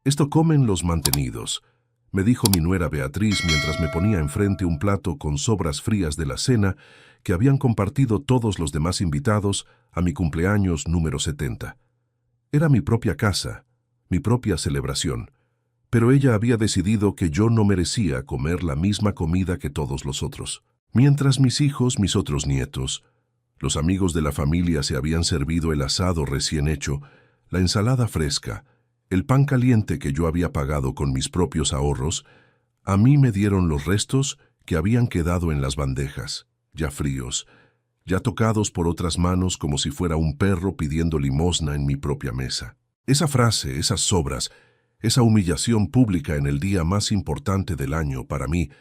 Esto comen los mantenidos, me dijo mi nuera Beatriz mientras me ponía enfrente un plato con sobras frías de la cena que habían compartido todos los demás invitados a mi cumpleaños número 70. Era mi propia casa, mi propia celebración, pero ella había decidido que yo no merecía comer la misma comida que todos los otros. Mientras mis hijos, mis otros nietos, los amigos de la familia se habían servido el asado recién hecho, la ensalada fresca, el pan caliente que yo había pagado con mis propios ahorros, a mí me dieron los restos que habían quedado en las bandejas, ya fríos, ya tocados por otras manos como si fuera un perro pidiendo limosna en mi propia mesa. Esa frase, esas sobras, esa humillación pública en el día más importante del año para mí,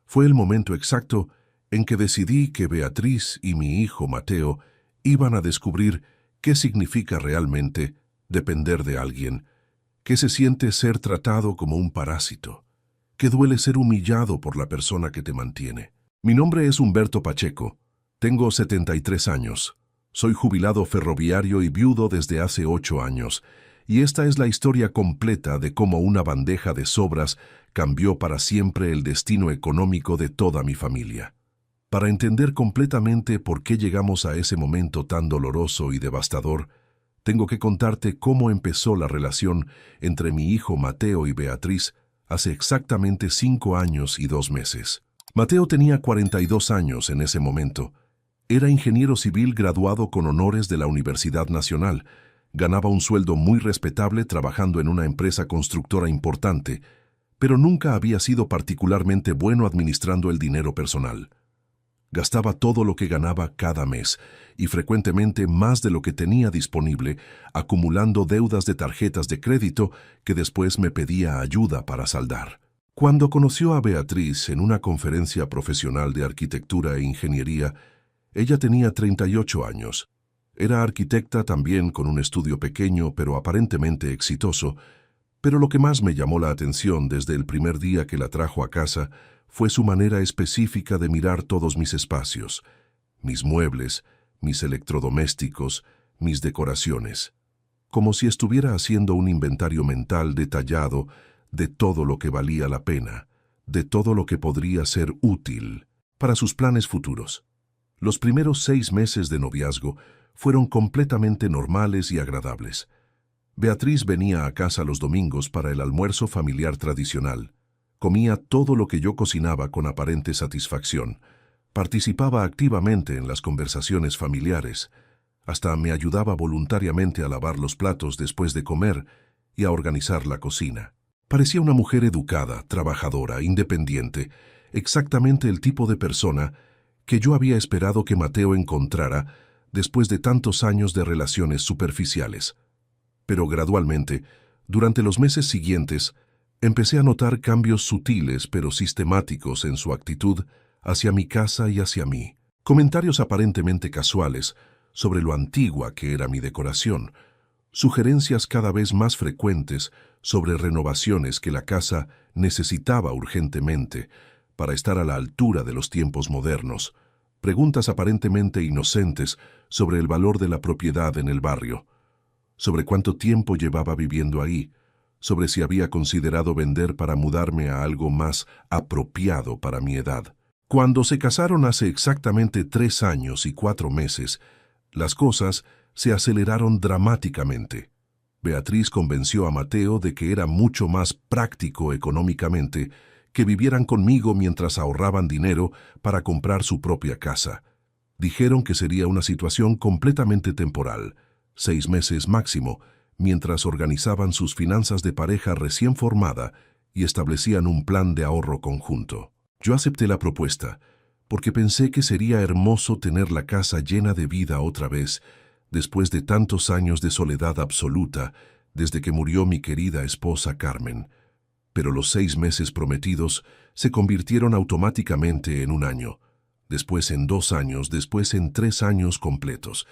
fue el momento exacto en que decidí que Beatriz y mi hijo Mateo iban a descubrir qué significa realmente depender de alguien, qué se siente ser tratado como un parásito, qué duele ser humillado por la persona que te mantiene. Mi nombre es Humberto Pacheco, tengo 73 años, soy jubilado ferroviario y viudo desde hace 8 años, y esta es la historia completa de cómo una bandeja de sobras cambió para siempre el destino económico de toda mi familia. Para entender completamente por qué llegamos a ese momento tan doloroso y devastador, tengo que contarte cómo empezó la relación entre mi hijo Mateo y Beatriz hace exactamente 5 años y 2 meses. Mateo tenía 42 años en ese momento. Era ingeniero civil graduado con honores de la Universidad Nacional. Ganaba un sueldo muy respetable trabajando en una empresa constructora importante, pero nunca había sido particularmente bueno administrando el dinero personal. Gastaba todo lo que ganaba cada mes, y frecuentemente más de lo que tenía disponible, acumulando deudas de tarjetas de crédito que después me pedía ayuda para saldar. Cuando conoció a Beatriz en una conferencia profesional de arquitectura e ingeniería, ella tenía 38 años. Era arquitecta también con un estudio pequeño pero aparentemente exitoso, pero lo que más me llamó la atención desde el primer día que la trajo a casa fue su manera específica de mirar todos mis espacios, mis muebles, mis electrodomésticos, mis decoraciones, como si estuviera haciendo un inventario mental detallado de todo lo que valía la pena, de todo lo que podría ser útil para sus planes futuros. Los primeros 6 meses de noviazgo fueron completamente normales y agradables. Beatriz venía a casa los domingos para el almuerzo familiar tradicional. Comía todo lo que yo cocinaba con aparente satisfacción. Participaba activamente en las conversaciones familiares. Hasta me ayudaba voluntariamente a lavar los platos después de comer y a organizar la cocina. Parecía una mujer educada, trabajadora, independiente, exactamente el tipo de persona que yo había esperado que Mateo encontrara después de tantos años de relaciones superficiales. Pero gradualmente, durante los meses siguientes, empecé a notar cambios sutiles pero sistemáticos en su actitud hacia mi casa y hacia mí. Comentarios aparentemente casuales sobre lo antigua que era mi decoración, sugerencias cada vez más frecuentes sobre renovaciones que la casa necesitaba urgentemente para estar a la altura de los tiempos modernos, preguntas aparentemente inocentes sobre el valor de la propiedad en el barrio, sobre cuánto tiempo llevaba viviendo ahí, sobre si había considerado vender para mudarme a algo más apropiado para mi edad. Cuando se casaron hace exactamente 3 años y 4 meses, las cosas se aceleraron dramáticamente. Beatriz convenció a Mateo de que era mucho más práctico económicamente que vivieran conmigo mientras ahorraban dinero para comprar su propia casa. Dijeron que sería una situación completamente temporal, 6 meses máximo, mientras organizaban sus finanzas de pareja recién formada y establecían un plan de ahorro conjunto. Yo acepté la propuesta, porque pensé que sería hermoso tener la casa llena de vida otra vez, después de tantos años de soledad absoluta, desde que murió mi querida esposa Carmen. Pero los 6 meses prometidos se convirtieron automáticamente en 1 año, después en 2 años, después en 3 años completos.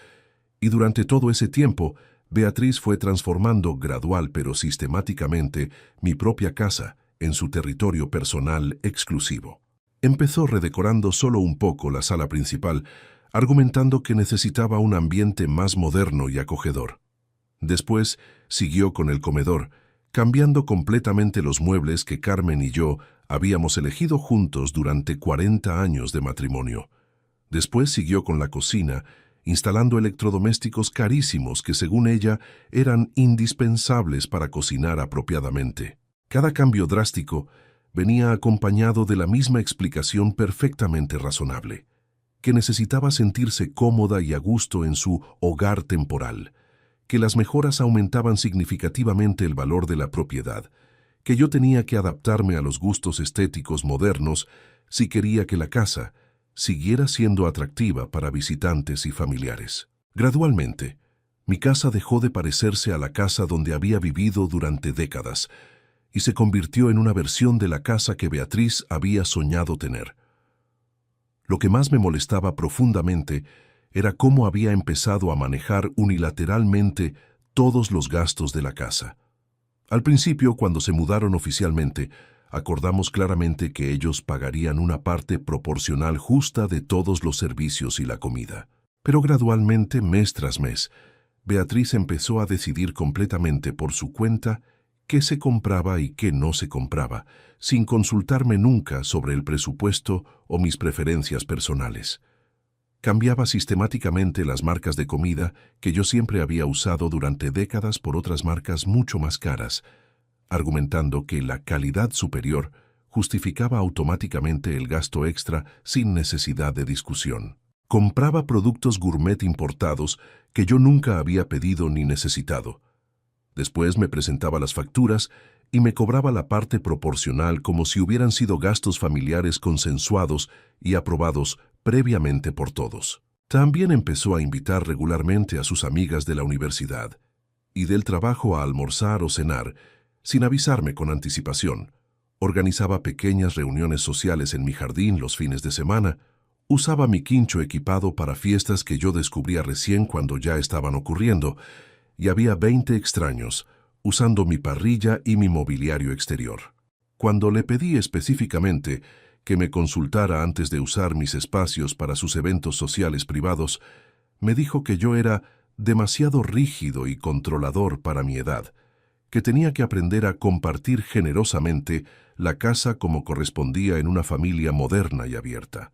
Y durante todo ese tiempo, Beatriz fue transformando gradual pero sistemáticamente mi propia casa en su territorio personal exclusivo. Empezó redecorando solo un poco la sala principal, argumentando que necesitaba un ambiente más moderno y acogedor. Después siguió con el comedor, cambiando completamente los muebles que Carmen y yo habíamos elegido juntos durante 40 años de matrimonio. Después siguió con la cocina, instalando electrodomésticos carísimos que, según ella, eran indispensables para cocinar apropiadamente. Cada cambio drástico venía acompañado de la misma explicación perfectamente razonable, que necesitaba sentirse cómoda y a gusto en su hogar temporal, que las mejoras aumentaban significativamente el valor de la propiedad, que yo tenía que adaptarme a los gustos estéticos modernos si quería que la casa siguiera siendo atractiva para visitantes y familiares. Gradualmente, mi casa dejó de parecerse a la casa donde había vivido durante décadas y se convirtió en una versión de la casa que Beatriz había soñado tener. Lo que más me molestaba profundamente era cómo había empezado a manejar unilateralmente todos los gastos de la casa. Al principio, cuando se mudaron oficialmente, acordamos claramente que ellos pagarían una parte proporcional justa de todos los servicios y la comida. Pero gradualmente, mes tras mes, Beatriz empezó a decidir completamente por su cuenta qué se compraba y qué no se compraba, sin consultarme nunca sobre el presupuesto o mis preferencias personales. Cambiaba sistemáticamente las marcas de comida que yo siempre había usado durante décadas por otras marcas mucho más caras, argumentando que la calidad superior justificaba automáticamente el gasto extra sin necesidad de discusión. Compraba productos gourmet importados que yo nunca había pedido ni necesitado. Después me presentaba las facturas y me cobraba la parte proporcional como si hubieran sido gastos familiares consensuados y aprobados previamente por todos. También empezó a invitar regularmente a sus amigas de la universidad y del trabajo a almorzar o cenar, sin avisarme con anticipación. Organizaba pequeñas reuniones sociales en mi jardín los fines de semana. Usaba mi quincho equipado para fiestas que yo descubría recién cuando ya estaban ocurriendo, y había 20 extraños usando mi parrilla y mi mobiliario exterior. Cuando le pedí específicamente que me consultara antes de usar mis espacios para sus eventos sociales privados, me dijo que yo era demasiado rígido y controlador para mi edad, que tenía que aprender a compartir generosamente la casa como correspondía en una familia moderna y abierta.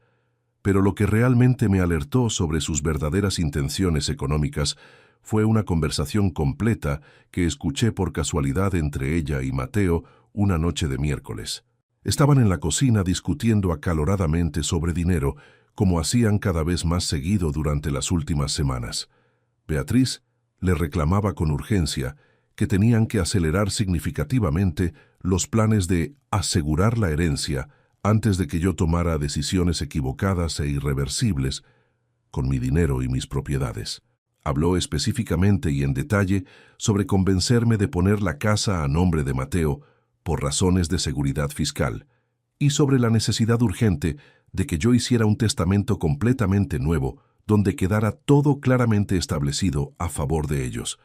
Pero lo que realmente me alertó sobre sus verdaderas intenciones económicas fue una conversación completa que escuché por casualidad entre ella y Mateo una noche de miércoles. Estaban en la cocina discutiendo acaloradamente sobre dinero, como hacían cada vez más seguido durante las últimas semanas. Beatriz le reclamaba con urgencia que tenían que acelerar significativamente los planes de asegurar la herencia antes de que yo tomara decisiones equivocadas e irreversibles con mi dinero y mis propiedades. Habló específicamente y en detalle sobre convencerme de poner la casa a nombre de Mateo por razones de seguridad fiscal y sobre la necesidad urgente de que yo hiciera un testamento completamente nuevo donde quedara todo claramente establecido a favor de ellos.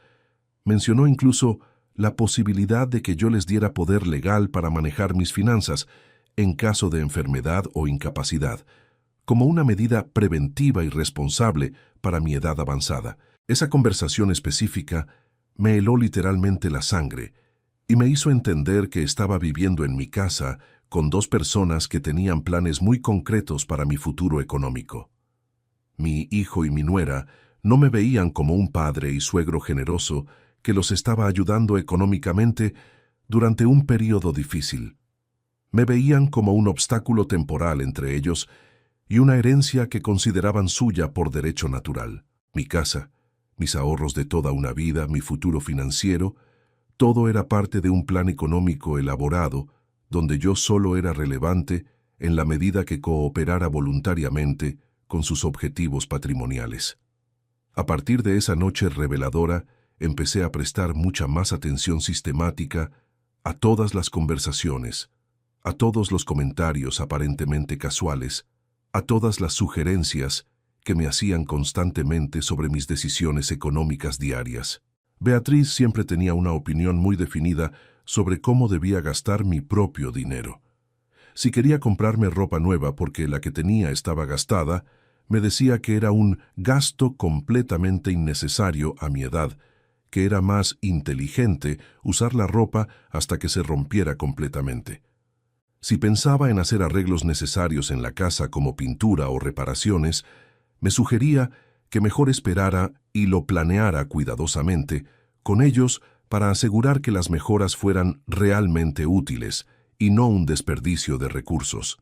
Mencionó incluso la posibilidad de que yo les diera poder legal para manejar mis finanzas en caso de enfermedad o incapacidad, como una medida preventiva y responsable para mi edad avanzada. Esa conversación específica me heló literalmente la sangre y me hizo entender que estaba viviendo en mi casa con dos personas que tenían planes muy concretos para mi futuro económico. Mi hijo y mi nuera no me veían como un padre y suegro generoso que los estaba ayudando económicamente durante un período difícil. Me veían como un obstáculo temporal entre ellos y una herencia que consideraban suya por derecho natural. Mi casa, mis ahorros de toda una vida, mi futuro financiero, todo era parte de un plan económico elaborado, donde yo solo era relevante en la medida que cooperara voluntariamente con sus objetivos patrimoniales. A partir de esa noche reveladora, empecé a prestar mucha más atención sistemática a todas las conversaciones, a todos los comentarios aparentemente casuales, a todas las sugerencias que me hacían constantemente sobre mis decisiones económicas diarias. Beatriz siempre tenía una opinión muy definida sobre cómo debía gastar mi propio dinero. Si quería comprarme ropa nueva porque la que tenía estaba gastada, me decía que era un gasto completamente innecesario a mi edad, que era más inteligente usar la ropa hasta que se rompiera completamente. Si pensaba en hacer arreglos necesarios en la casa como pintura o reparaciones, me sugería que mejor esperara y lo planeara cuidadosamente con ellos para asegurar que las mejoras fueran realmente útiles y no un desperdicio de recursos.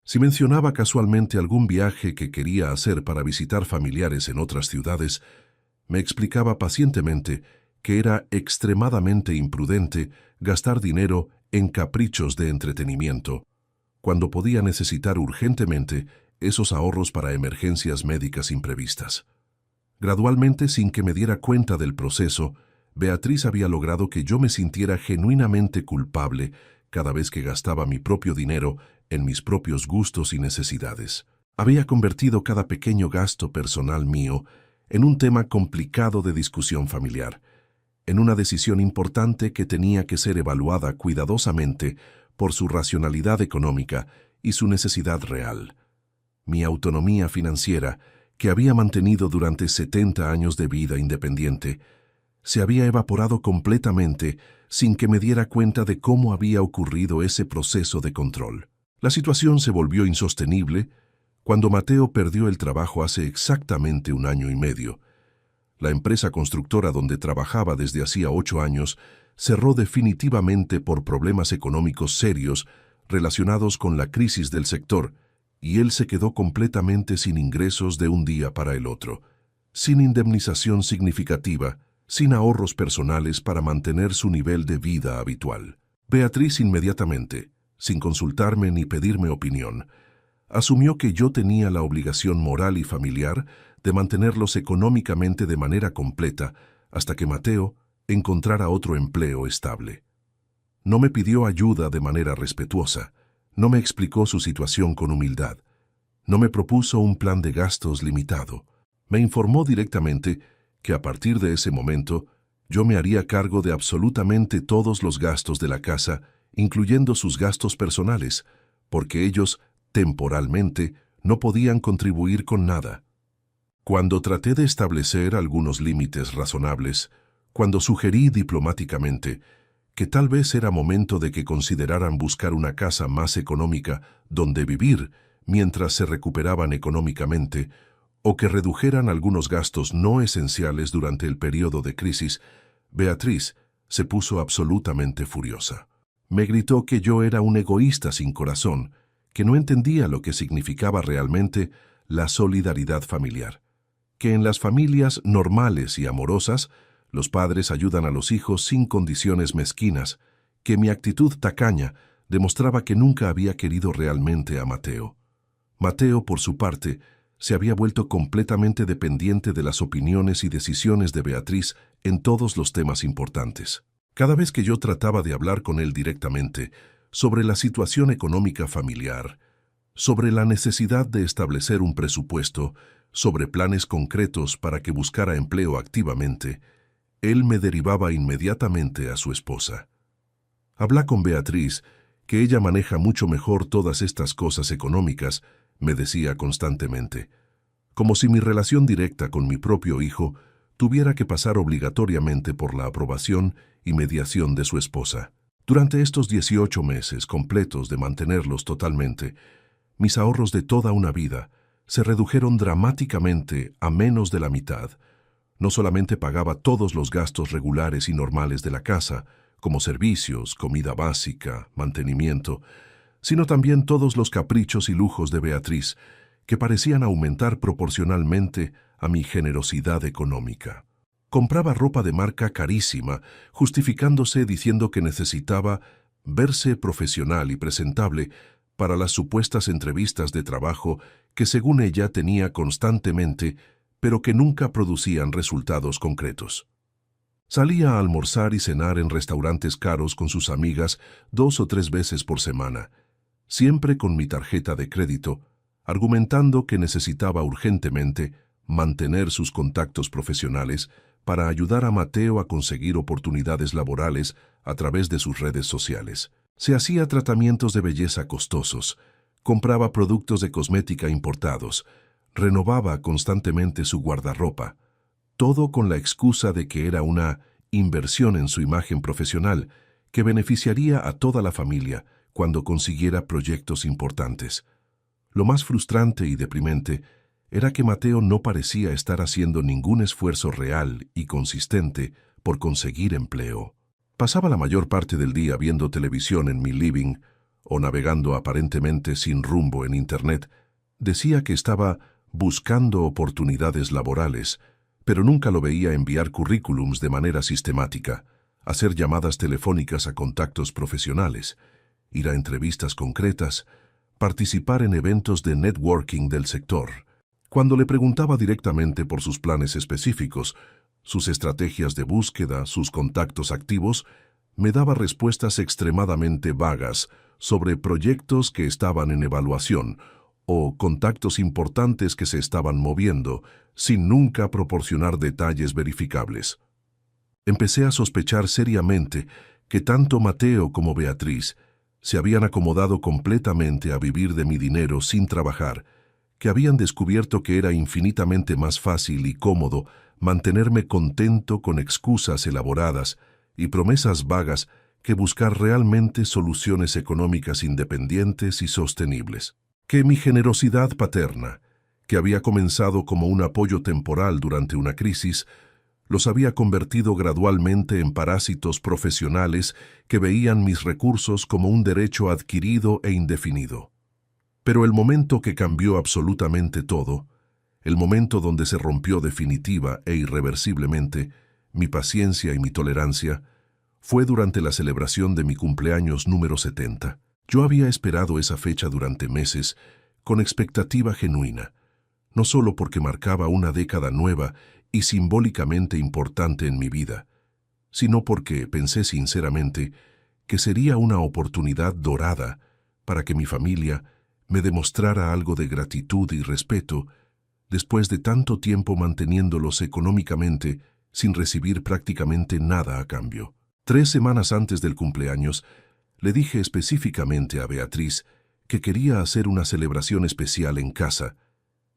Si mencionaba casualmente algún viaje que quería hacer para visitar familiares en otras ciudades, me explicaba pacientemente que era extremadamente imprudente gastar dinero en caprichos de entretenimiento, cuando podía necesitar urgentemente esos ahorros para emergencias médicas imprevistas. Gradualmente, sin que me diera cuenta del proceso, Beatriz había logrado que yo me sintiera genuinamente culpable cada vez que gastaba mi propio dinero en mis propios gustos y necesidades. Había convertido cada pequeño gasto personal mío en un tema complicado de discusión familiar, en una decisión importante que tenía que ser evaluada cuidadosamente por su racionalidad económica y su necesidad real. Mi autonomía financiera, que había mantenido durante 70 años de vida independiente, se había evaporado completamente sin que me diera cuenta de cómo había ocurrido ese proceso de control. La situación se volvió insostenible cuando Mateo perdió el trabajo hace exactamente 1 año y medio. La empresa constructora donde trabajaba desde hacía 8 años cerró definitivamente por problemas económicos serios relacionados con la crisis del sector, y él se quedó completamente sin ingresos de un día para el otro, sin indemnización significativa, sin ahorros personales para mantener su nivel de vida habitual. Beatriz inmediatamente, sin consultarme ni pedirme opinión, asumió que yo tenía la obligación moral y familiar de mantenerlos económicamente de manera completa hasta que Mateo encontrara otro empleo estable. No me pidió ayuda de manera respetuosa, no me explicó su situación con humildad, no me propuso un plan de gastos limitado. Me informó directamente que a partir de ese momento yo me haría cargo de absolutamente todos los gastos de la casa, incluyendo sus gastos personales, porque ellos, temporalmente, no podían contribuir con nada. Cuando traté de establecer algunos límites razonables, cuando sugerí diplomáticamente que tal vez era momento de que consideraran buscar una casa más económica donde vivir mientras se recuperaban económicamente, o que redujeran algunos gastos no esenciales durante el periodo de crisis, Beatriz se puso absolutamente furiosa. Me gritó que yo era un egoísta sin corazón, que no entendía lo que significaba realmente la solidaridad familiar, que en las familias normales y amorosas los padres ayudan a los hijos sin condiciones mezquinas, que mi actitud tacaña demostraba que nunca había querido realmente a Mateo. Mateo, por su parte, se había vuelto completamente dependiente de las opiniones y decisiones de Beatriz en todos los temas importantes. Cada vez que yo trataba de hablar con él directamente sobre la situación económica familiar, sobre la necesidad de establecer un presupuesto, sobre planes concretos para que buscara empleo activamente, él me derivaba inmediatamente a su esposa. Habla con Beatriz, que ella maneja mucho mejor todas estas cosas económicas, me decía constantemente, como si mi relación directa con mi propio hijo tuviera que pasar obligatoriamente por la aprobación y mediación de su esposa. Durante estos 18 meses completos de mantenerlos totalmente, mis ahorros de toda una vida se redujeron dramáticamente a menos de la mitad. No solamente pagaba todos los gastos regulares y normales de la casa, como servicios, comida básica, mantenimiento, sino también todos los caprichos y lujos de Beatriz, que parecían aumentar proporcionalmente a mi generosidad económica. Compraba ropa de marca carísima, justificándose diciendo que necesitaba verse profesional y presentable para las supuestas entrevistas de trabajo que según ella tenía constantemente, pero que nunca producían resultados concretos. Salía a almorzar y cenar en restaurantes caros con sus amigas 2 o 3 veces por semana, siempre con mi tarjeta de crédito, argumentando que necesitaba urgentemente mantener sus contactos profesionales para ayudar a Mateo a conseguir oportunidades laborales a través de sus redes sociales. Se hacía tratamientos de belleza costosos, compraba productos de cosmética importados, renovaba constantemente su guardarropa, todo con la excusa de que era una inversión en su imagen profesional que beneficiaría a toda la familia cuando consiguiera proyectos importantes. Lo más frustrante y deprimente era que Mateo no parecía estar haciendo ningún esfuerzo real y consistente por conseguir empleo. Pasaba la mayor parte del día viendo televisión en mi living o navegando aparentemente sin rumbo en Internet. Decía que estaba buscando oportunidades laborales, pero nunca lo veía enviar currículums de manera sistemática, hacer llamadas telefónicas a contactos profesionales, ir a entrevistas concretas, participar en eventos de networking del sector. Cuando le preguntaba directamente por sus planes específicos, sus estrategias de búsqueda, sus contactos activos, me daba respuestas extremadamente vagas sobre proyectos que estaban en evaluación o contactos importantes que se estaban moviendo, sin nunca proporcionar detalles verificables. Empecé a sospechar seriamente que tanto Mateo como Beatriz se habían acomodado completamente a vivir de mi dinero sin trabajar, que habían descubierto que era infinitamente más fácil y cómodo mantenerme contento con excusas elaboradas y promesas vagas que buscar realmente soluciones económicas independientes y sostenibles. Que mi generosidad paterna, que había comenzado como un apoyo temporal durante una crisis, los había convertido gradualmente en parásitos profesionales que veían mis recursos como un derecho adquirido e indefinido. Pero el momento que cambió absolutamente todo, el momento donde se rompió definitiva e irreversiblemente mi paciencia y mi tolerancia, fue durante la celebración de mi cumpleaños número 70. Yo había esperado esa fecha durante meses, con expectativa genuina, no solo porque marcaba una década nueva y simbólicamente importante en mi vida, sino porque pensé sinceramente que sería una oportunidad dorada para que mi familia me demostrara algo de gratitud y respeto después de tanto tiempo manteniéndolos económicamente sin recibir prácticamente nada a cambio. 3 semanas antes del cumpleaños, le dije específicamente a Beatriz que quería hacer una celebración especial en casa,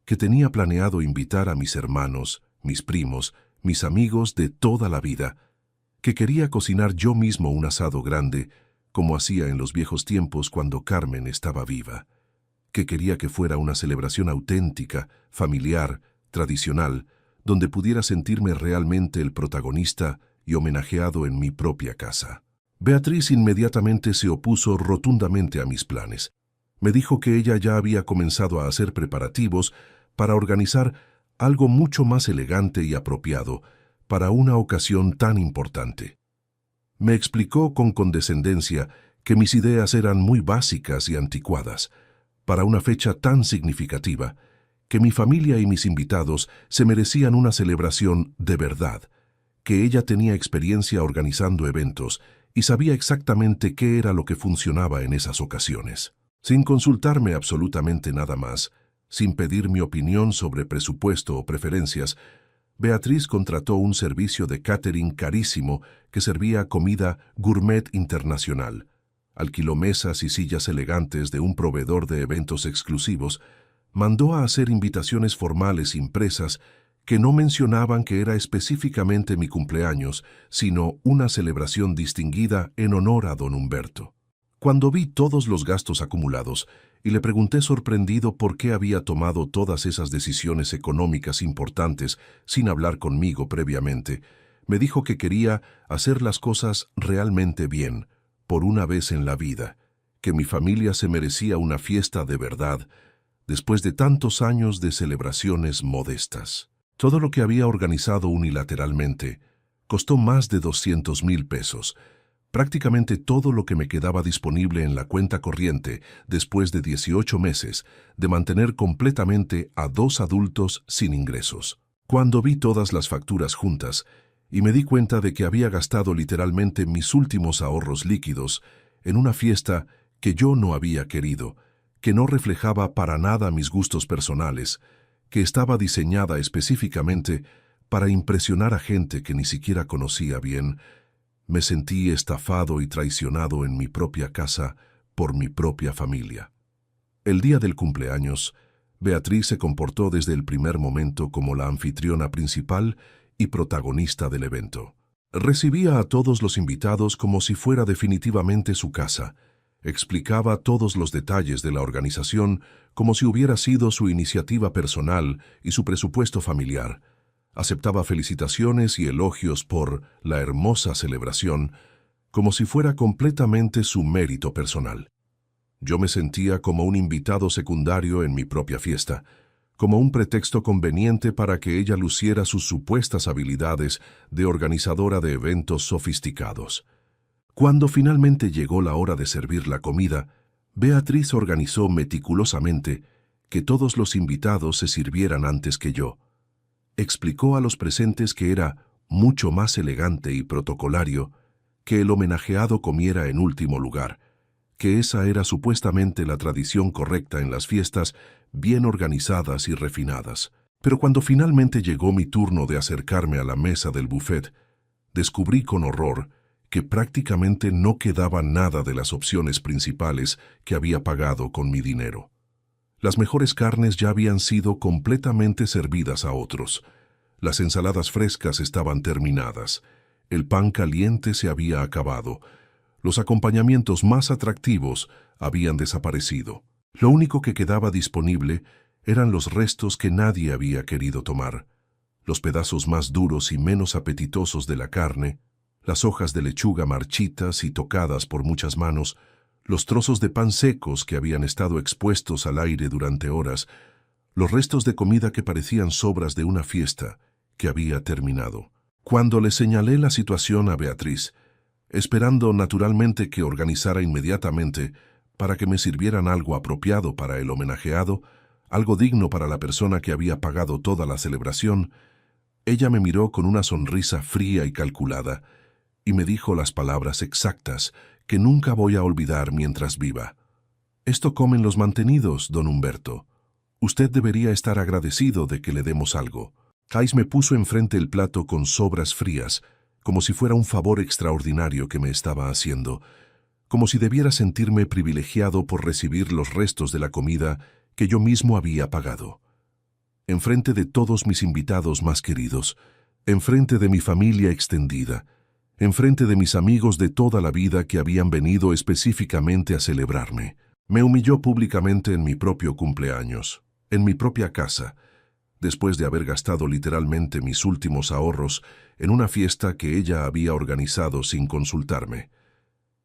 que tenía planeado invitar a mis hermanos, mis primos, mis amigos de toda la vida, que quería cocinar yo mismo un asado grande, como hacía en los viejos tiempos cuando Carmen estaba viva, que quería que fuera una celebración auténtica, familiar, tradicional, donde pudiera sentirme realmente el protagonista y homenajeado en mi propia casa. Beatriz inmediatamente se opuso rotundamente a mis planes. Me dijo que ella ya había comenzado a hacer preparativos para organizar algo mucho más elegante y apropiado para una ocasión tan importante. Me explicó con condescendencia que mis ideas eran muy básicas y anticuadas para una fecha tan significativa, que mi familia y mis invitados se merecían una celebración de verdad, que ella tenía experiencia organizando eventos y sabía exactamente qué era lo que funcionaba en esas ocasiones. Sin consultarme absolutamente nada más, sin pedir mi opinión sobre presupuesto o preferencias, Beatriz contrató un servicio de catering carísimo que servía comida gourmet internacional, alquiló mesas y sillas elegantes de un proveedor de eventos exclusivos, mandó a hacer invitaciones formales impresas que no mencionaban que era específicamente mi cumpleaños, sino una celebración distinguida en honor a don Humberto. Cuando vi todos los gastos acumulados y le pregunté sorprendido por qué había tomado todas esas decisiones económicas importantes sin hablar conmigo previamente, me dijo que quería hacer las cosas realmente bien, por una vez en la vida, que mi familia se merecía una fiesta de verdad, después de tantos años de celebraciones modestas. Todo lo que había organizado unilateralmente costó más de 200,000 pesos, prácticamente todo lo que me quedaba disponible en la cuenta corriente después de 18 meses de mantener completamente a 2 adultos sin ingresos. Cuando vi todas las facturas juntas y me di cuenta de que había gastado literalmente mis últimos ahorros líquidos en una fiesta que yo no había querido, que no reflejaba para nada mis gustos personales, que estaba diseñada específicamente para impresionar a gente que ni siquiera conocía bien, me sentí estafado y traicionado en mi propia casa por mi propia familia. El día del cumpleaños, Beatriz se comportó desde el primer momento como la anfitriona principal y protagonista del evento. Recibía a todos los invitados como si fuera definitivamente su casa. Explicaba todos los detalles de la organización como si hubiera sido su iniciativa personal y su presupuesto familiar. Aceptaba felicitaciones y elogios por la hermosa celebración como si fuera completamente su mérito personal. Yo me sentía como un invitado secundario en mi propia fiesta, como un pretexto conveniente para que ella luciera sus supuestas habilidades de organizadora de eventos sofisticados. Cuando finalmente llegó la hora de servir la comida, Beatriz organizó meticulosamente que todos los invitados se sirvieran antes que yo. Explicó a los presentes que era mucho más elegante y protocolario que el homenajeado comiera en último lugar, que esa era supuestamente la tradición correcta en las fiestas bien organizadas y refinadas. Pero cuando finalmente llegó mi turno de acercarme a la mesa del buffet, descubrí con horror que prácticamente no quedaba nada de las opciones principales que había pagado con mi dinero. Las mejores carnes ya habían sido completamente servidas a otros. Las ensaladas frescas estaban terminadas. El pan caliente se había acabado. Los acompañamientos más atractivos habían desaparecido. Lo único que quedaba disponible eran los restos que nadie había querido tomar. Los pedazos más duros y menos apetitosos de la carne, las hojas de lechuga marchitas y tocadas por muchas manos, los trozos de pan secos que habían estado expuestos al aire durante horas, los restos de comida que parecían sobras de una fiesta que había terminado. Cuando le señalé la situación a Beatriz, esperando naturalmente que organizara inmediatamente para que me sirvieran algo apropiado para el homenajeado, algo digno para la persona que había pagado toda la celebración, ella me miró con una sonrisa fría y calculada y me dijo las palabras exactas que nunca voy a olvidar mientras viva. «Esto comen los mantenidos, don Humberto. Usted debería estar agradecido de que le demos algo». Kais me puso enfrente el plato con sobras frías, como si fuera un favor extraordinario que me estaba haciendo, como si debiera sentirme privilegiado por recibir los restos de la comida que yo mismo había pagado. Enfrente de todos mis invitados más queridos, enfrente de mi familia extendida, enfrente de mis amigos de toda la vida que habían venido específicamente a celebrarme, me humilló públicamente en mi propio cumpleaños, en mi propia casa, después de haber gastado literalmente mis últimos ahorros en una fiesta que ella había organizado sin consultarme.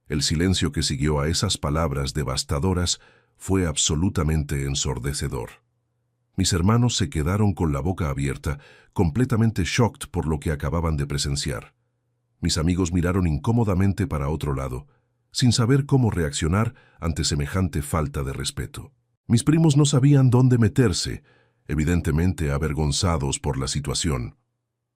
El silencio que siguió a esas palabras devastadoras fue absolutamente ensordecedor. Mis hermanos se quedaron con la boca abierta, completamente shocked por lo que acababan de presenciar. Mis amigos miraron incómodamente para otro lado, sin saber cómo reaccionar ante semejante falta de respeto. Mis primos no sabían dónde meterse, evidentemente avergonzados por la situación.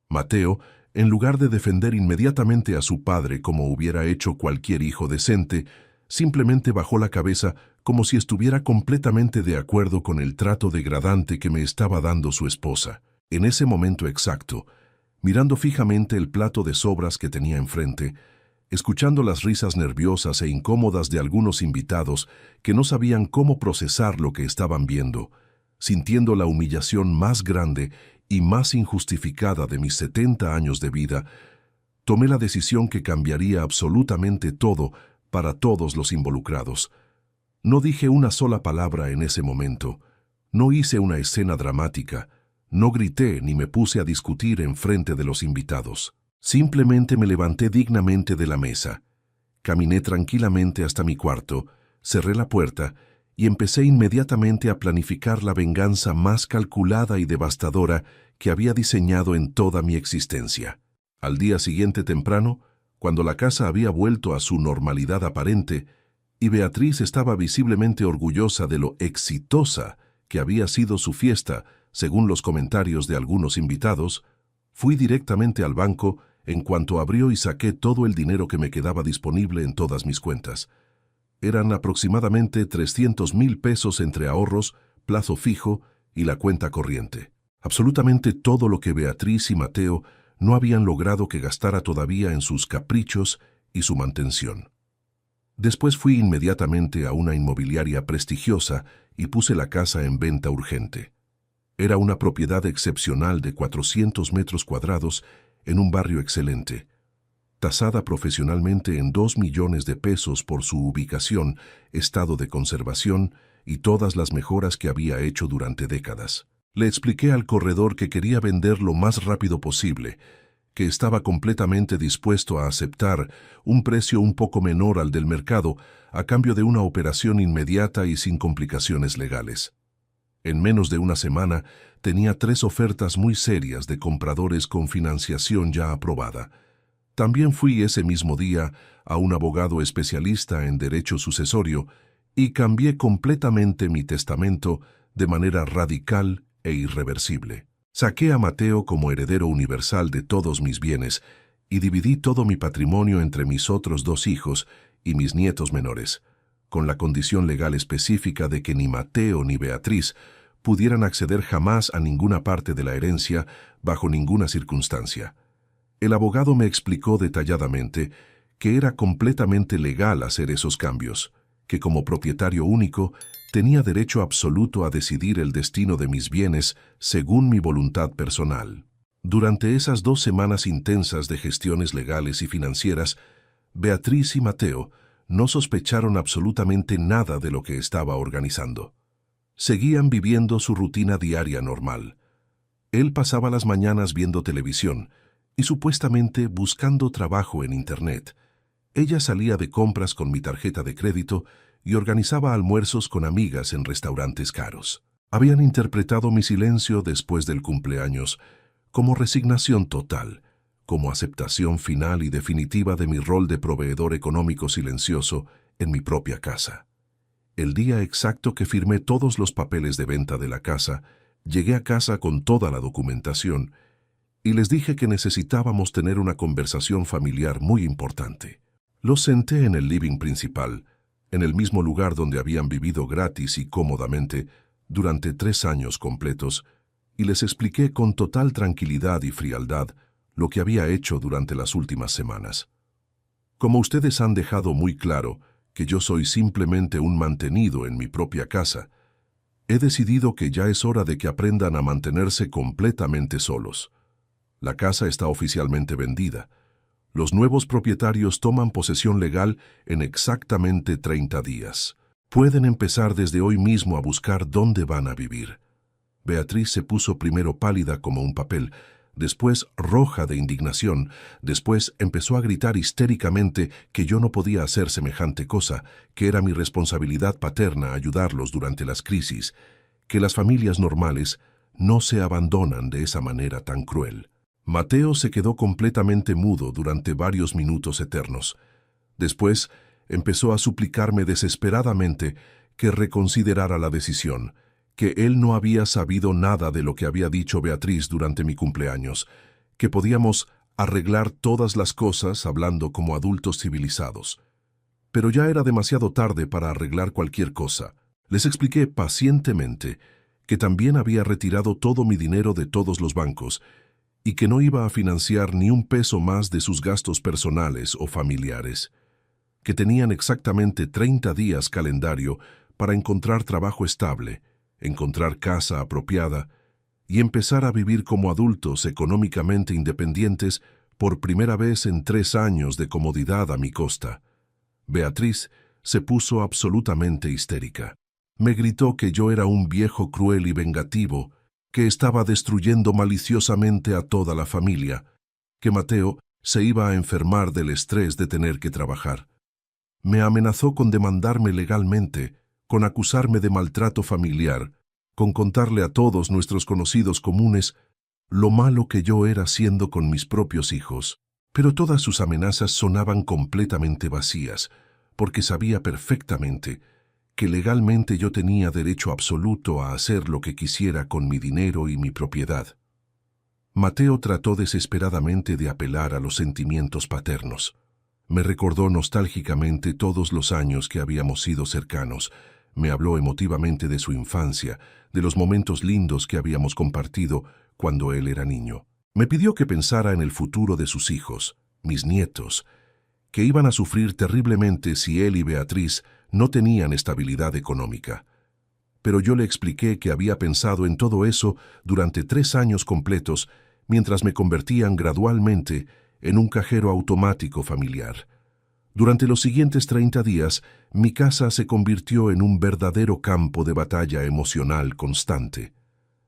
Mateo, en lugar de defender inmediatamente a su padre como hubiera hecho cualquier hijo decente, simplemente bajó la cabeza como si estuviera completamente de acuerdo con el trato degradante que me estaba dando su esposa. En ese momento exacto, mirando fijamente el plato de sobras que tenía enfrente, escuchando las risas nerviosas e incómodas de algunos invitados que no sabían cómo procesar lo que estaban viendo, sintiendo la humillación más grande y más injustificada de mis 70 años de vida, tomé la decisión que cambiaría absolutamente todo para todos los involucrados. No dije una sola palabra en ese momento, no hice una escena dramática, no grité ni me puse a discutir en frente de los invitados. Simplemente me levanté dignamente de la mesa, caminé tranquilamente hasta mi cuarto, cerré la puerta y empecé inmediatamente a planificar la venganza más calculada y devastadora que había diseñado en toda mi existencia. Al día siguiente temprano, cuando la casa había vuelto a su normalidad aparente y Beatriz estaba visiblemente orgullosa de lo exitosa que había sido su fiesta, según los comentarios de algunos invitados, fui directamente al banco en cuanto abrió y saqué todo el dinero que me quedaba disponible en todas mis cuentas. Eran aproximadamente 300,000 pesos entre ahorros, plazo fijo y la cuenta corriente. Absolutamente todo lo que Beatriz y Mateo no habían logrado que gastara todavía en sus caprichos y su mantención. Después fui inmediatamente a una inmobiliaria prestigiosa y puse la casa en venta urgente. Era una propiedad excepcional de 400 metros cuadrados en un barrio excelente, tasada profesionalmente en 2 millones de pesos por su ubicación, estado de conservación y todas las mejoras que había hecho durante décadas. Le expliqué al corredor que quería vender lo más rápido posible, que estaba completamente dispuesto a aceptar un precio un poco menor al del mercado a cambio de una operación inmediata y sin complicaciones legales. En menos de una semana tenía 3 ofertas muy serias de compradores con financiación ya aprobada. También fui ese mismo día a un abogado especialista en derecho sucesorio y cambié completamente mi testamento de manera radical e irreversible. Saqué a Mateo como heredero universal de todos mis bienes y dividí todo mi patrimonio entre mis otros 2 hijos y mis nietos menores, con la condición legal específica de que ni Mateo ni Beatriz pudieran acceder jamás a ninguna parte de la herencia bajo ninguna circunstancia. El abogado me explicó detalladamente que era completamente legal hacer esos cambios, que como propietario único tenía derecho absoluto a decidir el destino de mis bienes según mi voluntad personal. Durante esas 2 semanas intensas de gestiones legales y financieras, Beatriz y Mateo no sospecharon absolutamente nada de lo que estaba organizando. Seguían viviendo su rutina diaria normal. Él pasaba las mañanas viendo televisión y supuestamente buscando trabajo en Internet. Ella salía de compras con mi tarjeta de crédito y organizaba almuerzos con amigas en restaurantes caros. Habían interpretado mi silencio después del cumpleaños como resignación total, como aceptación final y definitiva de mi rol de proveedor económico silencioso en mi propia casa. El día exacto que firmé todos los papeles de venta de la casa, llegué a casa con toda la documentación y les dije que necesitábamos tener una conversación familiar muy importante. Los senté en el living principal, en el mismo lugar donde habían vivido gratis y cómodamente durante 3 años completos, y les expliqué con total tranquilidad y frialdad lo que había hecho durante las últimas semanas. Como ustedes han dejado muy claro que yo soy simplemente un mantenido en mi propia casa, he decidido que ya es hora de que aprendan a mantenerse completamente solos. La casa está oficialmente vendida. Los nuevos propietarios toman posesión legal en exactamente 30 días. Pueden empezar desde hoy mismo a buscar dónde van a vivir. Beatriz se puso primero pálida como un papel, después roja de indignación, después empezó a gritar histéricamente que yo no podía hacer semejante cosa, que era mi responsabilidad paterna ayudarlos durante las crisis, que las familias normales no se abandonan de esa manera tan cruel. Mateo se quedó completamente mudo durante varios minutos eternos. Después empezó a suplicarme desesperadamente que reconsiderara la decisión, que él no había sabido nada de lo que había dicho Beatriz durante mi cumpleaños, que podíamos arreglar todas las cosas hablando como adultos civilizados. Pero ya era demasiado tarde para arreglar cualquier cosa. Les expliqué pacientemente que también había retirado todo mi dinero de todos los bancos y que no iba a financiar ni un peso más de sus gastos personales o familiares, que tenían exactamente 30 días calendario para encontrar trabajo estable, encontrar casa apropiada y empezar a vivir como adultos económicamente independientes por primera vez en 3 años de comodidad a mi costa. Beatriz se puso absolutamente histérica. Me gritó que yo era un viejo cruel y vengativo, que estaba destruyendo maliciosamente a toda la familia, que Mateo se iba a enfermar del estrés de tener que trabajar. Me amenazó con demandarme legalmente, con acusarme de maltrato familiar, con contarle a todos nuestros conocidos comunes lo malo que yo era siendo con mis propios hijos. Pero todas sus amenazas sonaban completamente vacías, porque sabía perfectamente que legalmente yo tenía derecho absoluto a hacer lo que quisiera con mi dinero y mi propiedad. Mateo trató desesperadamente de apelar a los sentimientos paternos. Me recordó nostálgicamente todos los años que habíamos sido cercanos. Me habló emotivamente de su infancia, de los momentos lindos que habíamos compartido cuando él era niño. Me pidió que pensara en el futuro de sus hijos, mis nietos, que iban a sufrir terriblemente si él y Beatriz no tenían estabilidad económica. pero yo le expliqué que había pensado en todo eso durante 3 años completos, mientras me convertían gradualmente en un cajero automático familiar. Durante los siguientes 30 días, mi casa se convirtió en un verdadero campo de batalla emocional constante.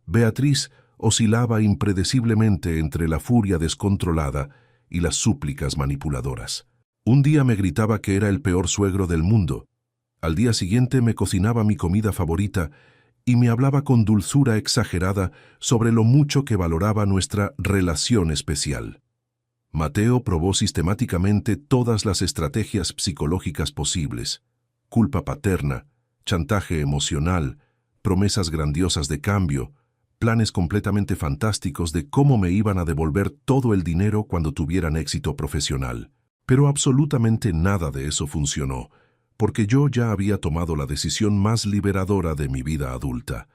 Beatriz oscilaba impredeciblemente entre la furia descontrolada y las súplicas manipuladoras. Un día me gritaba que era el peor suegro del mundo. Al día siguiente me cocinaba mi comida favorita y me hablaba con dulzura exagerada sobre lo mucho que valoraba nuestra relación especial. Mateo probó sistemáticamente todas las estrategias psicológicas posibles: culpa paterna, chantaje emocional, promesas grandiosas de cambio, planes completamente fantásticos de cómo me iban a devolver todo el dinero cuando tuvieran éxito profesional. Pero absolutamente nada de eso funcionó, porque yo ya había tomado la decisión más liberadora de mi vida adulta.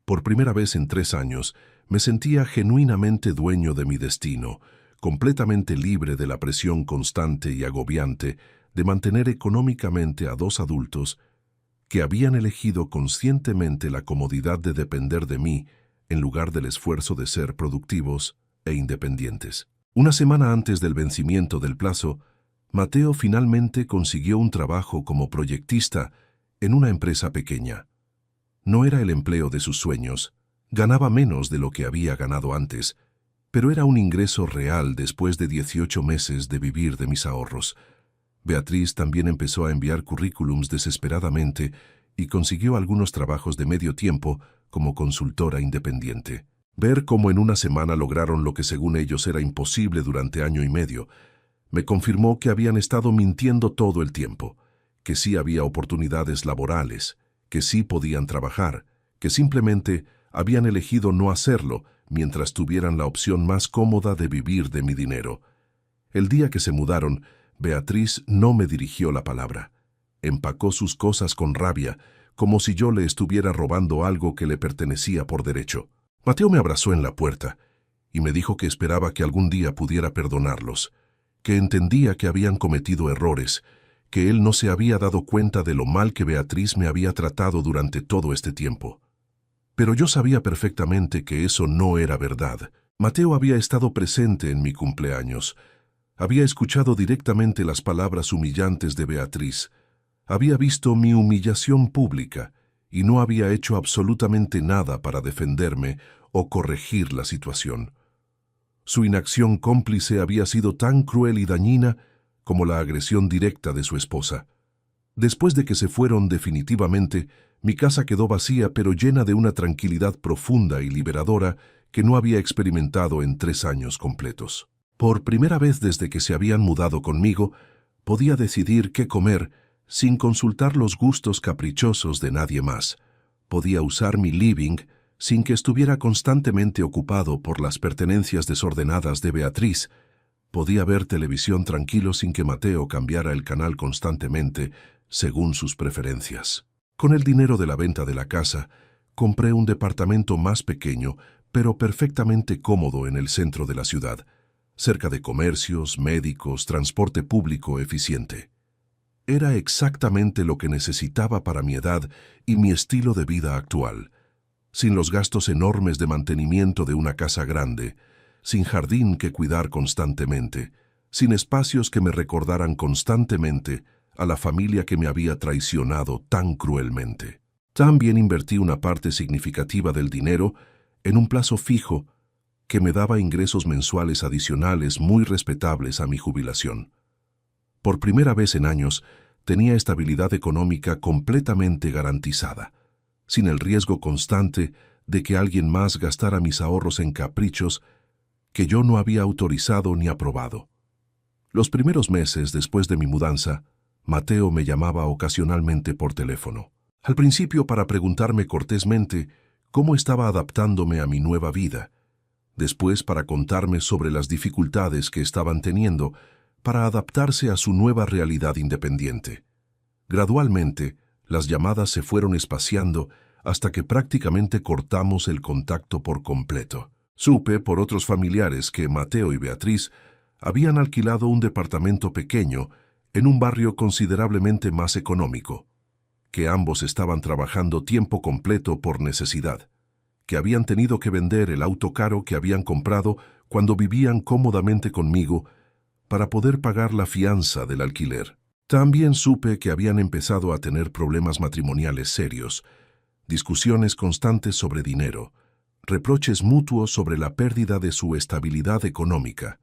Por primera vez en 3 años, me sentía genuinamente dueño de mi destino, completamente libre de la presión constante y agobiante de mantener económicamente a 2 adultos que habían elegido conscientemente la comodidad de depender de mí en lugar del esfuerzo de ser productivos e independientes. Una semana antes del vencimiento del plazo, Mateo finalmente consiguió un trabajo como proyectista en una empresa pequeña. No era el empleo de sus sueños, ganaba menos de lo que había ganado antes, pero era un ingreso real después de 18 meses de vivir de mis ahorros. Beatriz también empezó a enviar currículums desesperadamente y consiguió algunos trabajos de medio tiempo como consultora independiente. Ver cómo en una semana lograron lo que según ellos era imposible durante 1 año y medio, me confirmó que habían estado mintiendo todo el tiempo, que sí había oportunidades laborales, que sí podían trabajar, que simplemente habían elegido no hacerlo mientras tuvieran la opción más cómoda de vivir de mi dinero. El día que se mudaron, Beatriz no me dirigió la palabra. Empacó sus cosas con rabia, como si yo le estuviera robando algo que le pertenecía por derecho. Mateo me abrazó en la puerta y me dijo que esperaba que algún día pudiera perdonarlos, que entendía que habían cometido errores, que él no se había dado cuenta de lo mal que Beatriz me había tratado durante todo este tiempo. Pero yo sabía perfectamente que eso no era verdad. Mateo había estado presente en mi cumpleaños, había escuchado directamente las palabras humillantes de Beatriz, había visto mi humillación pública y no había hecho absolutamente nada para defenderme o corregir la situación. Su inacción cómplice había sido tan cruel y dañina como la agresión directa de su esposa. Después de que se fueron definitivamente, mi casa quedó vacía pero llena de una tranquilidad profunda y liberadora que no había experimentado en 3 años completos. Por primera vez desde que se habían mudado conmigo, podía decidir qué comer sin consultar los gustos caprichosos de nadie más. Podía usar mi living sin que estuviera constantemente ocupado por las pertenencias desordenadas de Beatriz. Podía ver televisión tranquilo sin que Mateo cambiara el canal constantemente según sus preferencias. Con el dinero de la venta de la casa, compré un departamento más pequeño, pero perfectamente cómodo en el centro de la ciudad, cerca de comercios, médicos, transporte público eficiente. Era exactamente lo que necesitaba para mi edad y mi estilo de vida actual, sin los gastos enormes de mantenimiento de una casa grande, sin jardín que cuidar constantemente, sin espacios que me recordaran constantemente a la familia que me había traicionado tan cruelmente. También invertí una parte significativa del dinero en un plazo fijo que me daba ingresos mensuales adicionales muy respetables a mi jubilación. Por primera vez en años, tenía estabilidad económica completamente garantizada, sin el riesgo constante de que alguien más gastara mis ahorros en caprichos que yo no había autorizado ni aprobado. Los primeros meses después de mi mudanza, Mateo me llamaba ocasionalmente por teléfono. Al principio para preguntarme cortésmente cómo estaba adaptándome a mi nueva vida, después para contarme sobre las dificultades que estaban teniendo para adaptarse a su nueva realidad independiente. Gradualmente, las llamadas se fueron espaciando hasta que prácticamente cortamos el contacto por completo. Supe por otros familiares que Mateo y Beatriz habían alquilado un departamento pequeño en un barrio considerablemente más económico. que ambos estaban trabajando tiempo completo por necesidad, que habían tenido que vender el auto caro que habían comprado cuando vivían cómodamente conmigo para poder pagar la fianza del alquiler. También supe que habían empezado a tener problemas matrimoniales serios, discusiones constantes sobre dinero, reproches mutuos sobre la pérdida de su estabilidad económica.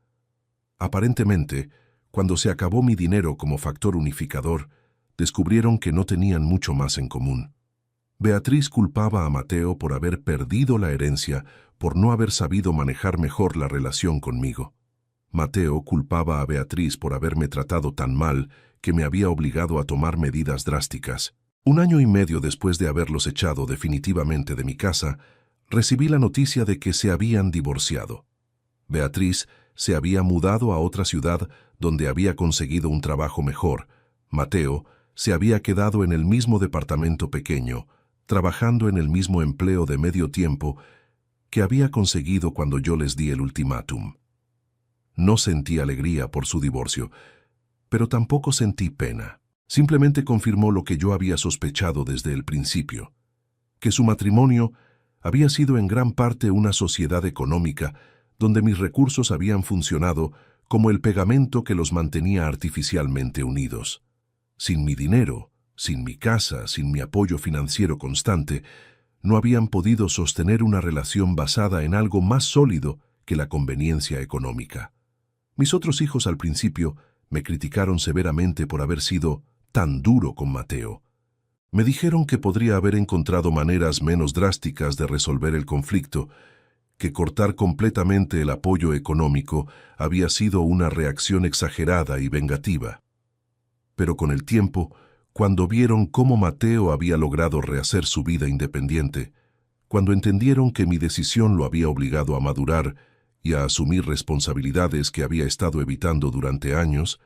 Aparentemente, cuando se acabó mi dinero como factor unificador, descubrieron que no tenían mucho más en común. Beatriz culpaba a Mateo por haber perdido la herencia, por no haber sabido manejar mejor la relación conmigo. Mateo culpaba a Beatriz por haberme tratado tan mal que me había obligado a tomar medidas drásticas. 1 año y medio después de haberlos echado definitivamente de mi casa, recibí la noticia de que se habían divorciado. Beatriz se había mudado a otra ciudad donde había conseguido un trabajo mejor. Mateo se había quedado en el mismo departamento pequeño, trabajando en el mismo empleo de medio tiempo que había conseguido cuando yo les di el ultimátum. No sentí alegría por su divorcio, pero tampoco sentí pena. Simplemente confirmó lo que yo había sospechado desde el principio, que su matrimonio había sido en gran parte una sociedad económica donde mis recursos habían funcionado como el pegamento que los mantenía artificialmente unidos. Sin mi dinero, sin mi casa, sin mi apoyo financiero constante, no habían podido sostener una relación basada en algo más sólido que la conveniencia económica. Mis otros hijos al principio me criticaron severamente por haber sido tan duro con Mateo. Me dijeron que podría haber encontrado maneras menos drásticas de resolver el conflicto, que cortar completamente el apoyo económico había sido una reacción exagerada y vengativa. Pero con el tiempo, cuando vieron cómo Mateo había logrado rehacer su vida independiente, cuando entendieron que mi decisión lo había obligado a madurar y a asumir responsabilidades que había estado evitando durante años,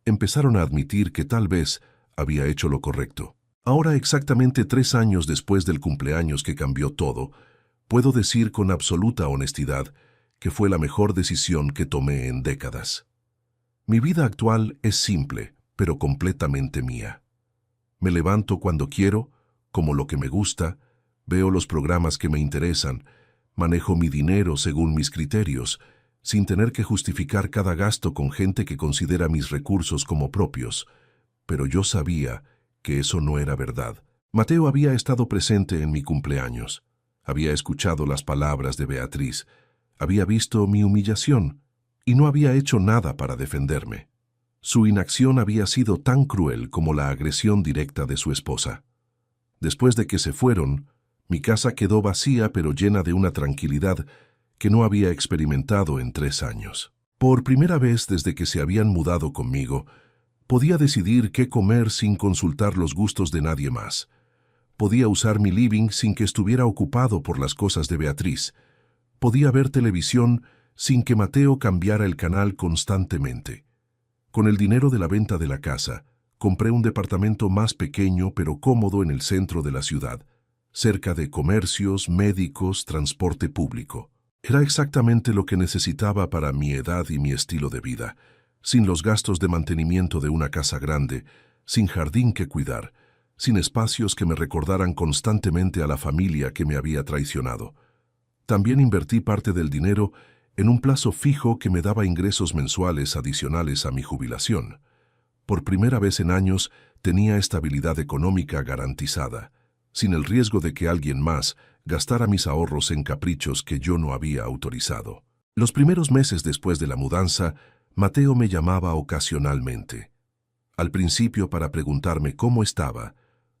empezaron a admitir que tal vez había hecho lo correcto. Ahora, exactamente 3 años después del cumpleaños que cambió todo, puedo decir con absoluta honestidad que fue la mejor decisión que tomé en décadas. Mi vida actual es simple, pero completamente mía. Me levanto cuando quiero, como lo que me gusta, veo los programas que me interesan, manejo mi dinero según mis criterios, sin tener que justificar cada gasto con gente que considera mis recursos como propios. Pero yo sabía que eso no era verdad. Mateo había estado presente en mi cumpleaños. Había escuchado las palabras de Beatriz. Había visto mi humillación y no había hecho nada para defenderme. Su inacción había sido tan cruel como la agresión directa de su esposa. Después de que se fueron, mi casa quedó vacía pero llena de una tranquilidad que no había experimentado en 3 años. Por primera vez desde que se habían mudado conmigo, podía decidir qué comer sin consultar los gustos de nadie más. Podía usar mi living sin que estuviera ocupado por las cosas de Beatriz. Podía ver televisión sin que Mateo cambiara el canal constantemente. Con el dinero de la venta de la casa, compré un departamento más pequeño pero cómodo en el centro de la ciudad, cerca de comercios, médicos, transporte público. Era exactamente lo que necesitaba para mi edad y mi estilo de vida, sin los gastos de mantenimiento de una casa grande, sin jardín que cuidar, sin espacios que me recordaran constantemente a la familia que me había traicionado. También invertí parte del dinero en un plazo fijo que me daba ingresos mensuales adicionales a mi jubilación. Por primera vez en años tenía estabilidad económica garantizada, sin el riesgo de que alguien más gastara mis ahorros en caprichos que yo no había autorizado. Los primeros meses después de la mudanza, Mateo me llamaba ocasionalmente. Al principio para preguntarme cómo estaba,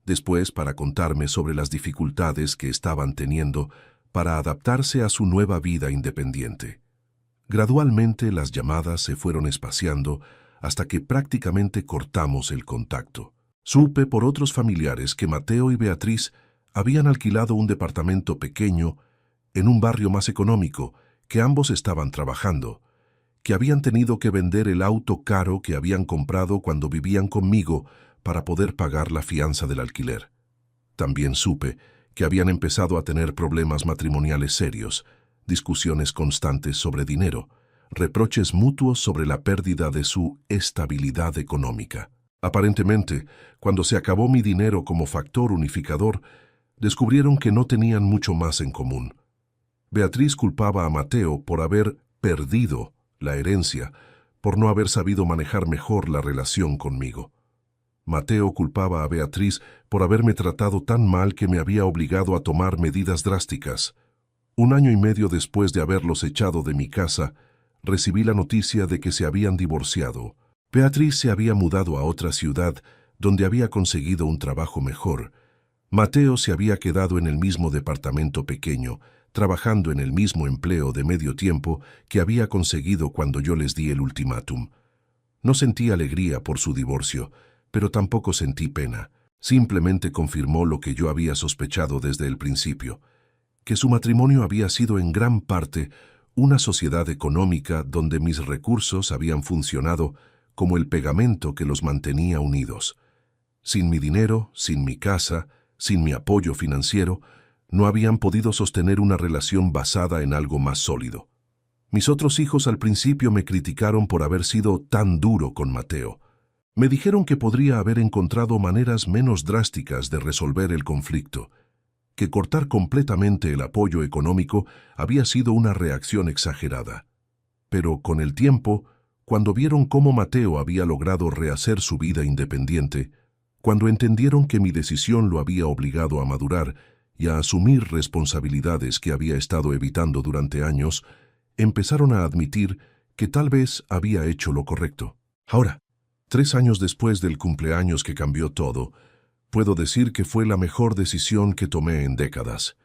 después para contarme sobre las dificultades que estaban teniendo para adaptarse a su nueva vida independiente. Gradualmente las llamadas se fueron espaciando hasta que prácticamente cortamos el contacto. Supe por otros familiares que Mateo y Beatriz habían alquilado un departamento pequeño en un barrio más económico, que ambos estaban trabajando, que habían tenido que vender el auto caro que habían comprado cuando vivían conmigo para poder pagar la fianza del alquiler. También supe que habían empezado a tener problemas matrimoniales serios, discusiones constantes sobre dinero, reproches mutuos sobre la pérdida de su estabilidad económica. Aparentemente, cuando se acabó mi dinero como factor unificador, descubrieron que no tenían mucho más en común. Beatriz culpaba a Mateo por haber perdido la herencia, por no haber sabido manejar mejor la relación conmigo. Mateo culpaba a Beatriz por haberme tratado tan mal que me había obligado a tomar medidas drásticas. 1 año y medio después de haberlos echado de mi casa, recibí la noticia de que se habían divorciado. Beatriz se había mudado a otra ciudad donde había conseguido un trabajo mejor. Mateo se había quedado en el mismo departamento pequeño, trabajando en el mismo empleo de medio tiempo que había conseguido cuando yo les di el ultimátum. No sentí alegría por su divorcio, pero tampoco sentí pena. Simplemente confirmó lo que yo había sospechado desde el principio, que su matrimonio había sido en gran parte una sociedad económica donde mis recursos habían funcionado como el pegamento que los mantenía unidos. Sin mi dinero, sin mi casa, sin mi apoyo financiero, no habían podido sostener una relación basada en algo más sólido. Mis otros hijos al principio me criticaron por haber sido tan duro con Mateo. Me dijeron que podría haber encontrado maneras menos drásticas de resolver el conflicto, que cortar completamente el apoyo económico había sido una reacción exagerada. Pero con el tiempo, cuando vieron cómo Mateo había logrado rehacer su vida independiente, cuando entendieron que mi decisión lo había obligado a madurar y a asumir responsabilidades que había estado evitando durante años, empezaron a admitir que tal vez había hecho lo correcto. Ahora, 3 años después del cumpleaños que cambió todo, puedo decir que fue la mejor decisión que tomé en décadas.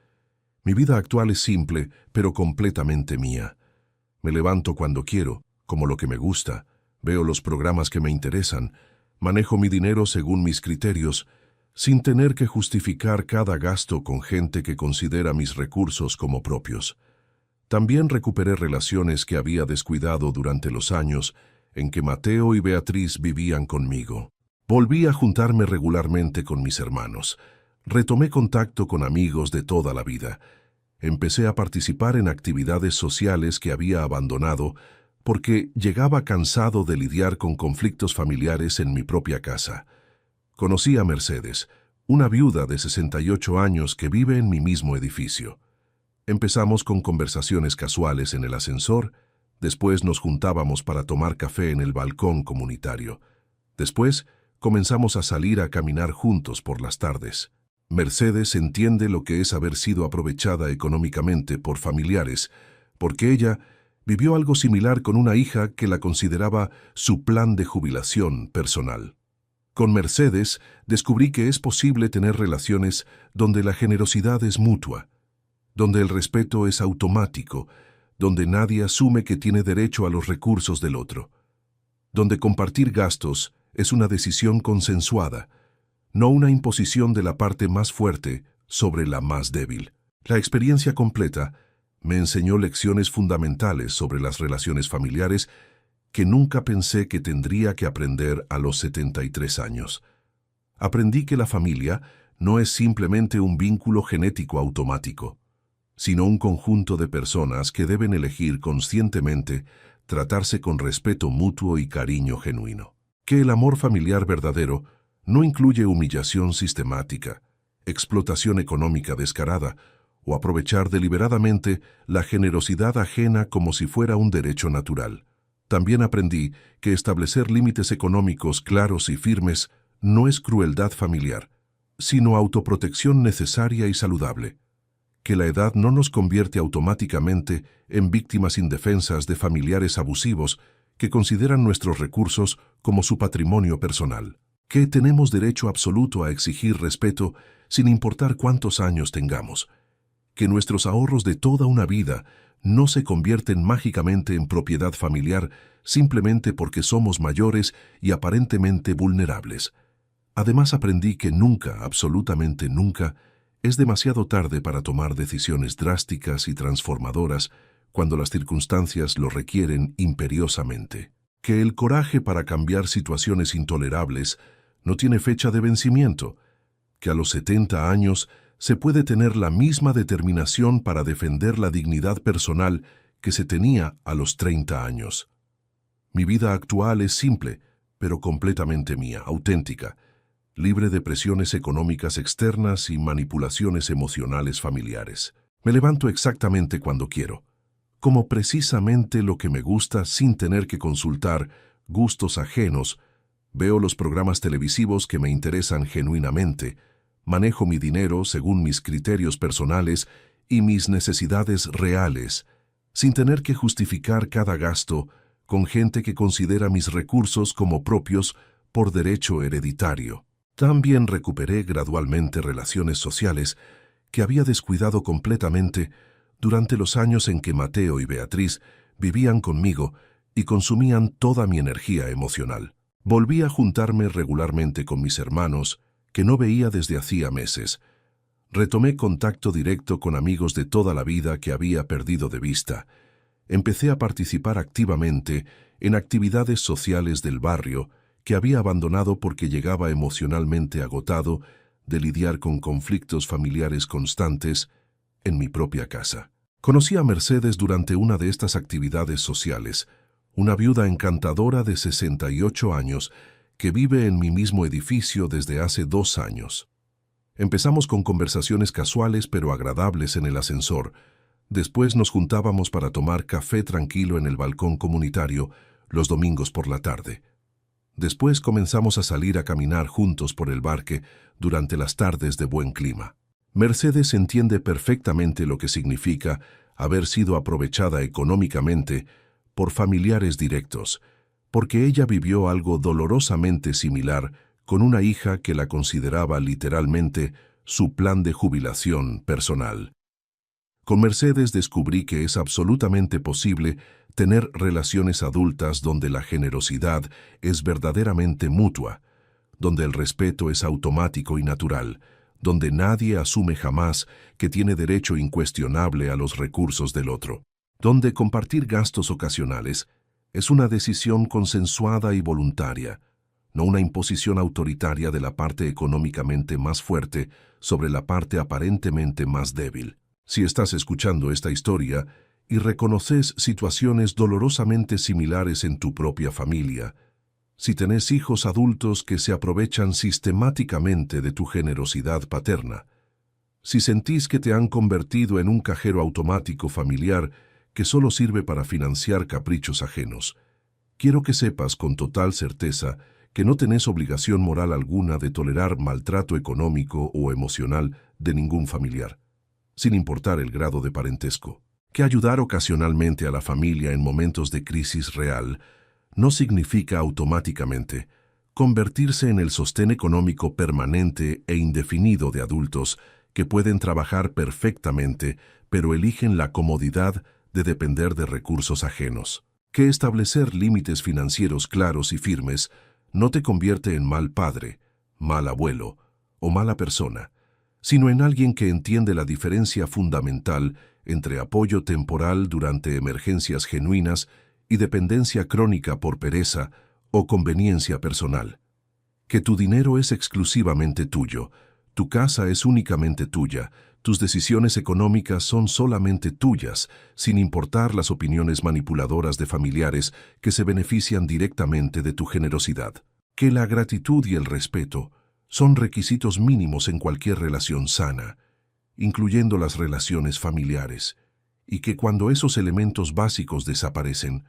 Mi vida actual es simple, pero completamente mía. Me levanto cuando quiero, como lo que me gusta, veo los programas que me interesan, manejo mi dinero según mis criterios, sin tener que justificar cada gasto con gente que considera mis recursos como propios. También recuperé relaciones que había descuidado durante los años en que Mateo y Beatriz vivían conmigo. Volví a juntarme regularmente con mis hermanos. Retomé contacto con amigos de toda la vida. Empecé a participar en actividades sociales que había abandonado porque llegaba cansado de lidiar con conflictos familiares en mi propia casa. Conocí a Mercedes, una viuda de 68 años que vive en mi mismo edificio. Empezamos con conversaciones casuales en el ascensor, después nos juntábamos para tomar café en el balcón comunitario. Después, comenzamos a salir a caminar juntos por las tardes. Mercedes entiende lo que es haber sido aprovechada económicamente por familiares, porque ella vivió algo similar con una hija que la consideraba su plan de jubilación personal. Con Mercedes descubrí que es posible tener relaciones donde la generosidad es mutua, donde el respeto es automático, donde nadie asume que tiene derecho a los recursos del otro, donde compartir gastos es una decisión consensuada, no una imposición de la parte más fuerte sobre la más débil. La experiencia completa me enseñó lecciones fundamentales sobre las relaciones familiares que nunca pensé que tendría que aprender a los 73 años. Aprendí que la familia no es simplemente un vínculo genético automático, sino un conjunto de personas que deben elegir conscientemente tratarse con respeto mutuo y cariño genuino. Que el amor familiar verdadero no incluye humillación sistemática, explotación económica descarada o aprovechar deliberadamente la generosidad ajena como si fuera un derecho natural. También aprendí que establecer límites económicos claros y firmes no es crueldad familiar, sino autoprotección necesaria y saludable. Que la edad no nos convierte automáticamente en víctimas indefensas de familiares abusivos que consideran nuestros recursos como su patrimonio personal. Que tenemos derecho absoluto a exigir respeto sin importar cuántos años tengamos. Que nuestros ahorros de toda una vida no se convierten mágicamente en propiedad familiar simplemente porque somos mayores y aparentemente vulnerables. Además aprendí que nunca, absolutamente nunca, es demasiado tarde para tomar decisiones drásticas y transformadoras cuando las circunstancias lo requieren imperiosamente. Que el coraje para cambiar situaciones intolerables no tiene fecha de vencimiento. Que a los 70 años se puede tener la misma determinación para defender la dignidad personal que se tenía a los 30 años. Mi vida actual es simple, pero completamente mía, auténtica, libre de presiones económicas externas y manipulaciones emocionales familiares. Me levanto exactamente cuando quiero, como precisamente lo que me gusta sin tener que consultar gustos ajenos. Veo los programas televisivos que me interesan genuinamente, manejo mi dinero según mis criterios personales y mis necesidades reales, sin tener que justificar cada gasto con gente que considera mis recursos como propios por derecho hereditario. También recuperé gradualmente relaciones sociales que había descuidado completamente durante los años en que Mateo y Beatriz vivían conmigo y consumían toda mi energía emocional. Volví a juntarme regularmente con mis hermanos, que no veía desde hacía meses. Retomé contacto directo con amigos de toda la vida que había perdido de vista. Empecé a participar activamente en actividades sociales del barrio que había abandonado porque llegaba emocionalmente agotado de lidiar con conflictos familiares constantes en mi propia casa. Conocí a Mercedes durante una de estas actividades sociales, una viuda encantadora de 68 años que vive en mi mismo edificio desde hace 2 años. Empezamos con conversaciones casuales pero agradables en el ascensor. Después nos juntábamos para tomar café tranquilo en el balcón comunitario los domingos por la tarde. Después comenzamos a salir a caminar juntos por el parque durante las tardes de buen clima. Mercedes entiende perfectamente lo que significa haber sido aprovechada económicamente por familiares directos, porque ella vivió algo dolorosamente similar con una hija que la consideraba literalmente su plan de jubilación personal. Con Mercedes descubrí que es absolutamente posible tener relaciones adultas donde la generosidad es verdaderamente mutua, donde el respeto es automático y natural, donde nadie asume jamás que tiene derecho incuestionable a los recursos del otro, donde compartir gastos ocasionales es una decisión consensuada y voluntaria, no una imposición autoritaria de la parte económicamente más fuerte sobre la parte aparentemente más débil. Si estás escuchando esta historia y reconoces situaciones dolorosamente similares en tu propia familia, si tenés hijos adultos que se aprovechan sistemáticamente de tu generosidad paterna, si sentís que te han convertido en un cajero automático familiar que solo sirve para financiar caprichos ajenos, quiero que sepas con total certeza que no tenés obligación moral alguna de tolerar maltrato económico o emocional de ningún familiar, sin importar el grado de parentesco. Que ayudar ocasionalmente a la familia en momentos de crisis real no significa automáticamente convertirse en el sostén económico permanente e indefinido de adultos que pueden trabajar perfectamente, pero eligen la comodidad de depender de recursos ajenos. Que establecer límites financieros claros y firmes no te convierte en mal padre, mal abuelo o mala persona, sino en alguien que entiende la diferencia fundamental entre apoyo temporal durante emergencias genuinas y dependencia crónica por pereza o conveniencia personal. Que tu dinero es exclusivamente tuyo, tu casa es únicamente tuya, tus decisiones económicas son solamente tuyas, sin importar las opiniones manipuladoras de familiares que se benefician directamente de tu generosidad. Que la gratitud y el respeto son requisitos mínimos en cualquier relación sana, incluyendo las relaciones familiares, y que cuando esos elementos básicos desaparecen,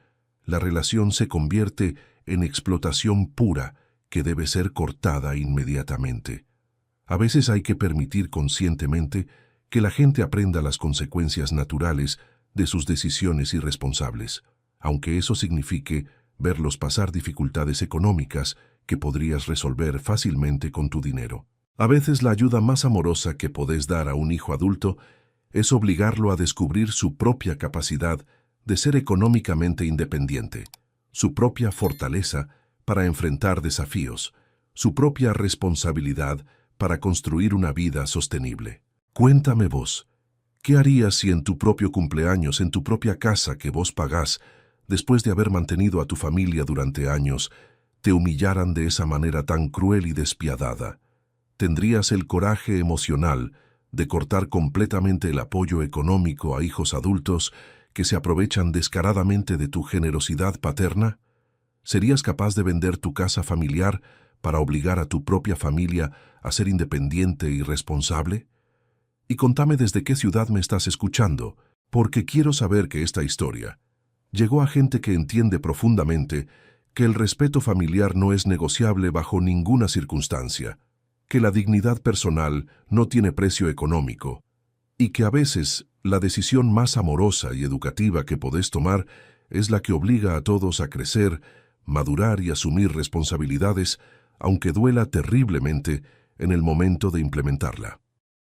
la relación se convierte en explotación pura que debe ser cortada inmediatamente. A veces hay que permitir conscientemente que la gente aprenda las consecuencias naturales de sus decisiones irresponsables, aunque eso signifique verlos pasar dificultades económicas que podrías resolver fácilmente con tu dinero. A veces la ayuda más amorosa que podés dar a un hijo adulto es obligarlo a descubrir su propia capacidad de ser económicamente independiente, su propia fortaleza para enfrentar desafíos, su propia responsabilidad para construir una vida sostenible. Cuéntame vos, ¿qué harías si en tu propio cumpleaños, en tu propia casa que vos pagás, después de haber mantenido a tu familia durante años, te humillaran de esa manera tan cruel y despiadada? ¿Tendrías el coraje emocional de cortar completamente el apoyo económico a hijos adultos que se aprovechan descaradamente de tu generosidad paterna? ¿Serías capaz de vender tu casa familiar para obligar a tu propia familia a ser independiente y responsable? Y contame desde qué ciudad me estás escuchando, porque quiero saber que esta historia llegó a gente que entiende profundamente que el respeto familiar no es negociable bajo ninguna circunstancia, que la dignidad personal no tiene precio económico, y que a veces la decisión más amorosa y educativa que podés tomar es la que obliga a todos a crecer, madurar y asumir responsabilidades, aunque duela terriblemente en el momento de implementarla.